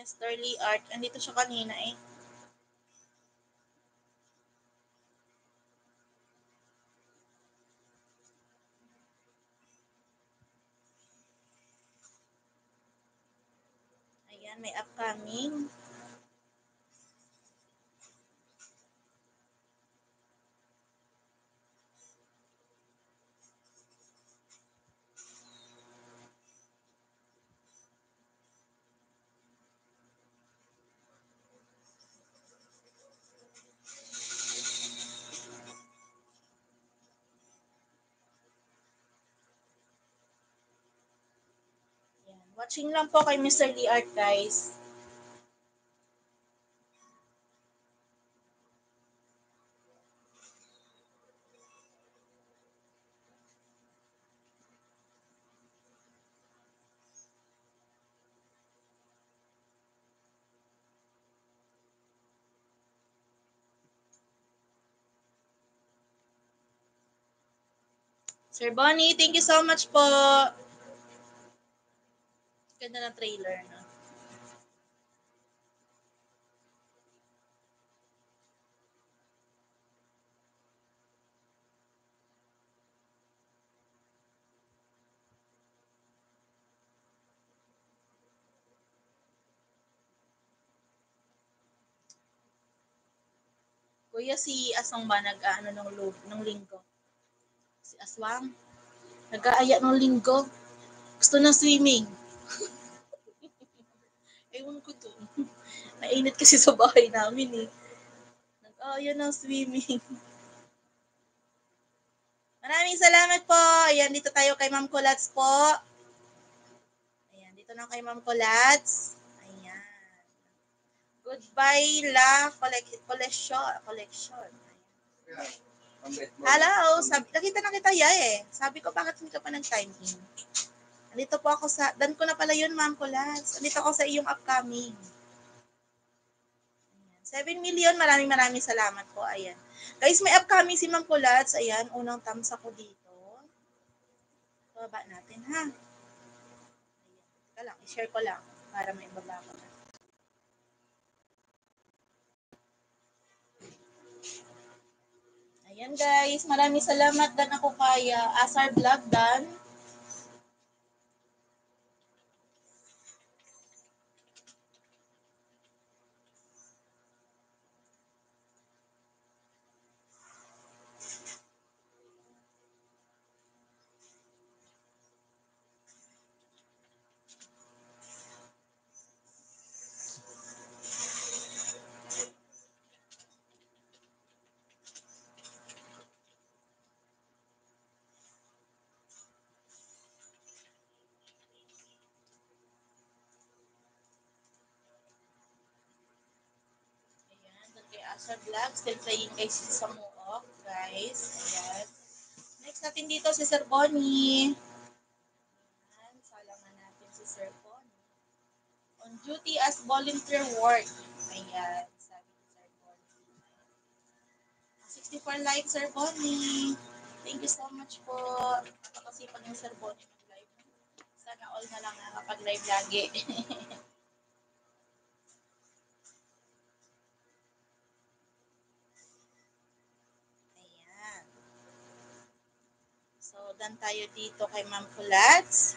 Mr. Lee Art. Andito siya kanina eh. Ayan, may upcoming. Ayan. Watching lang po kay Mr. Lee Art, guys. Sir Bonnie, thank you so much po. Ganda ng trailer, no? Kuya, si Aswang ba nag-ano nung linggo? Si Aswang? Nag-aaya nung linggo. Gusto ng swimming. Ewan ko dun. Nainit kasi sa bahay namin eh. Nag-aaya ng swimming. Maraming salamat po. Ayan, dito tayo kay Ma'am Kulats po. Ayan, dito na kay Ma'am Kulats. Ayan. Goodbye la collection. Hello, nakita na kita eh. Sabi ko, bakit hindi ka pa nag-time in? Andito po ako dan ko na pala yun, Ma'am Kulats. Andito ako sa iyong upcoming. 7 million, maraming salamat po. Ayan. Guys, may upcoming si Ma'am Kulats. Ayan, unang thumbs ako dito. Baba natin, ha? Ayan. Teka lang, i-share ko lang para may baba ko na. Ayan guys, maraming salamat dan ako kay Asar Vlog Dan. Asar Vlog, still playing kay sa Muok, guys. Ayan. Next natin dito si Sir Bonnie. Ayan, salangan natin si Sir Bonnie. On duty as volunteer work. Ayan, sabi ni Sir Bonnie. 64 likes, Sir Bonnie. Thank you so much po. Napakasipag ng Sir Bonnie mag-live. Sana all na lang nakapag-live lagi. So, dan tayo dito kay Ma'am Kulats.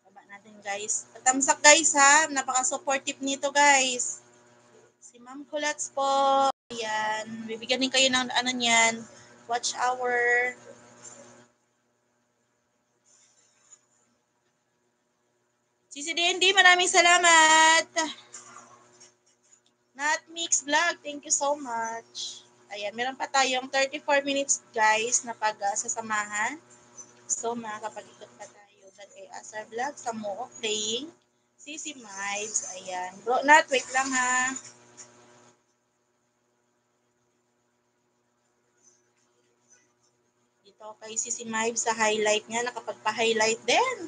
Baba natin guys. Patamsak guys ha. Napaka-supportive nito guys. Si Ma'am Kulats po. Ayan. Bibigyan din kayo ng ano niyan. Watch hour. Sisi D&D, maraming salamat. Natmix Vlog, thank you so much. Ayan, meron pa tayong 34 minutes guys na pag-sasamahan. So, makakapag-ikot pa tayo. Dan kay Asar Vlog, sa Mook playing. Sisi Miles, ayan. Bro, Nat, wait lang ha. Dito kay Sisi Miles sa highlight niya, nakapagpa-highlight din.